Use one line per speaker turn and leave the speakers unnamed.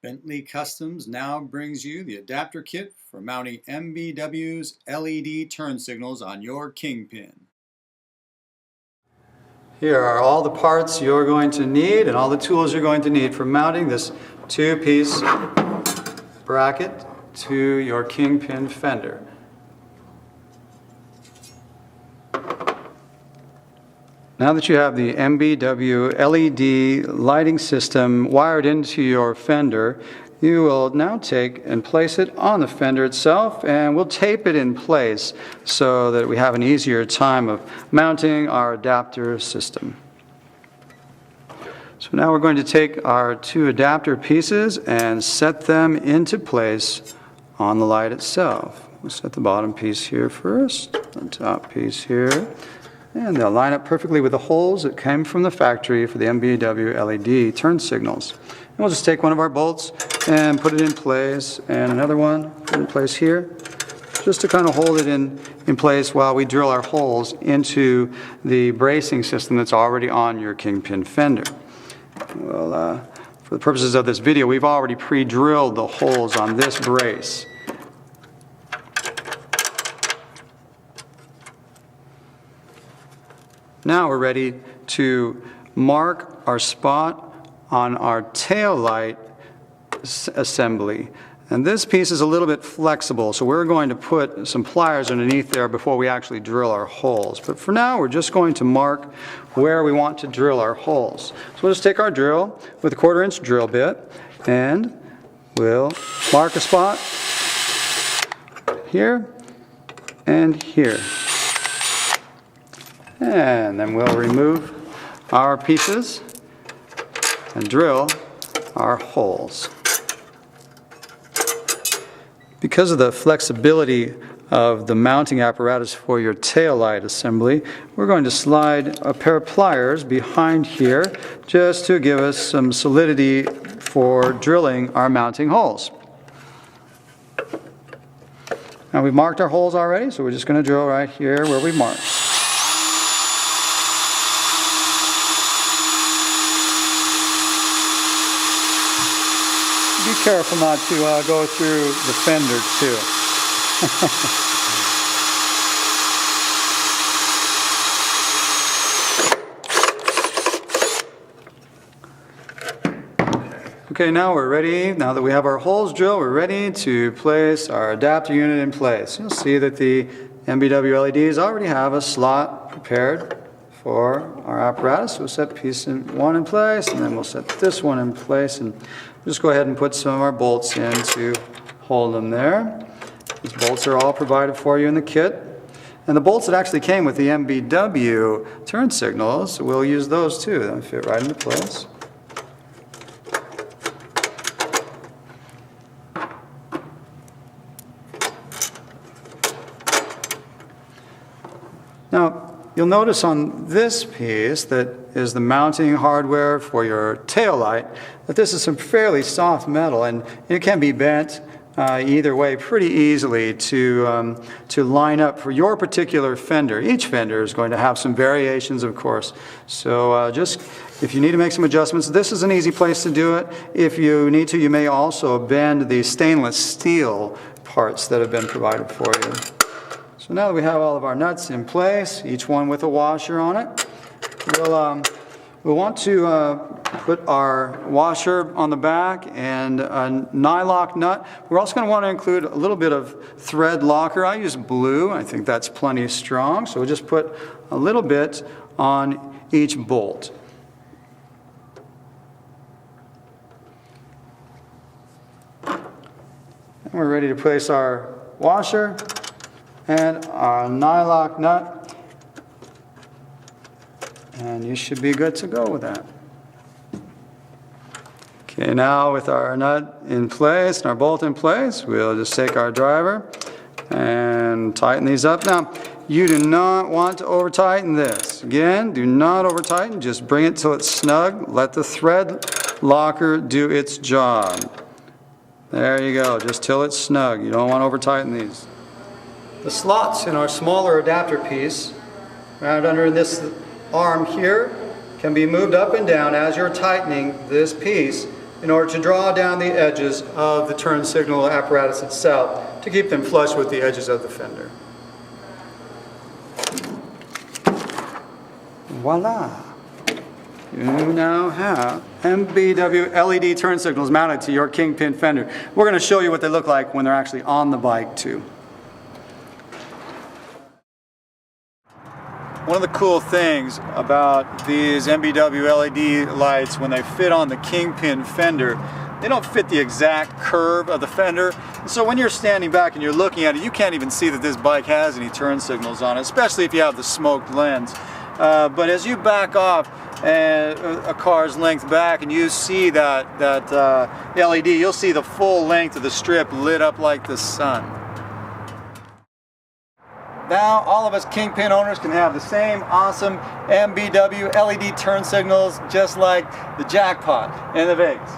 Bentley Customs now brings you the adapter kit for mounting MBW's LED turn signals on your Kingpin. Here are all the parts you're going to need and all the tools you're going to need for mounting this two-piece bracket to your Kingpin fender. Now that you have the MBW LED lighting system wired into your fender, you will now take and place it on the fender itself, and we'll tape it in place so that we have an easier time of mounting our adapter system. So now we're going to take our two adapter pieces and set them into place on the light itself. We'll set the bottom piece here first, the top piece here. And they'll line up perfectly with the holes that came from the factory for the MBW LED turn signals. And we'll just take one of our bolts and put it in place, and another one in place here, just to kind of hold it in place while we drill our holes into the bracing system that's already on your Kingpin fender. Well, for the purposes of this video, we've already pre-drilled the holes on this brace. Now we're ready to mark our spot on our tail light assembly. And this piece is a little bit flexible, so we're going to put some pliers underneath there before we actually drill our holes. But for now, we're just going to mark where we want to drill our holes. So we'll just take our drill with a 1/4-inch drill bit, and we'll mark a spot here and here. And then we'll remove our pieces and drill our holes. Because of the flexibility of the mounting apparatus for your tail light assembly, we're going to slide a pair of pliers behind here just to give us some solidity for drilling our mounting holes. Now we've marked our holes already, so we're just going to drill right here where we marked. Be careful not to go through the fender too. Okay, now we're ready. Now that we have our holes drilled, we're ready to place our adapter unit in place. You'll see that the MBW LEDs already have a slot prepared for our apparatus. We'll set piece one in place, and then we'll set this one in place, and just go ahead and put some of our bolts in to hold them there. These bolts are all provided for you in the kit. And the bolts that actually came with the MBW turn signals, we'll use those too. They'll fit right into place. Now, you'll notice on this piece that is the mounting hardware for your tail light that this is some fairly soft metal, and it can be bent either way pretty easily to line up for your particular fender. Each fender is going to have some variations, of course. So just if you need to make some adjustments, this is an easy place to do it. If you need to, you may also bend the stainless steel parts that have been provided for you. So now that we have all of our nuts in place, each one with a washer on it, we'll want to put our washer on the back and a nylock nut. We're also going to want to include a little bit of thread locker. I use blue. I think that's plenty strong. So we'll just put a little bit on each bolt. And we're ready to place our washer and our nylock nut, and you should be good to go with that. Okay, now with our nut in place and our bolt in place, we'll just take our driver and tighten these up. Now, you do not want to over tighten this. Again, do not over tighten, just bring it till it's snug. Let the thread locker do its job. There you go, just till it's snug. You don't want to over tighten these. The slots in our smaller adapter piece, right under this arm here, can be moved up and down as you're tightening this piece in order to draw down the edges of the turn signal apparatus itself to keep them flush with the edges of the fender. Voila! You now have MBW LED turn signals mounted to your Kingpin fender. We're going to show you what they look like when they're actually on the bike too. One of the cool things about these MBW LED lights when they fit on the Kingpin fender, they don't fit the exact curve of the fender. So when you're standing back and you're looking at it, you can't even see that this bike has any turn signals on it, especially if you have the smoked lens. But as you back off a car's length back and you see that LED, you'll see the full length of the strip lit up like the sun. Now all of us Kingpin owners can have the same awesome MBW LED turn signals just like the jackpot in the Vegas.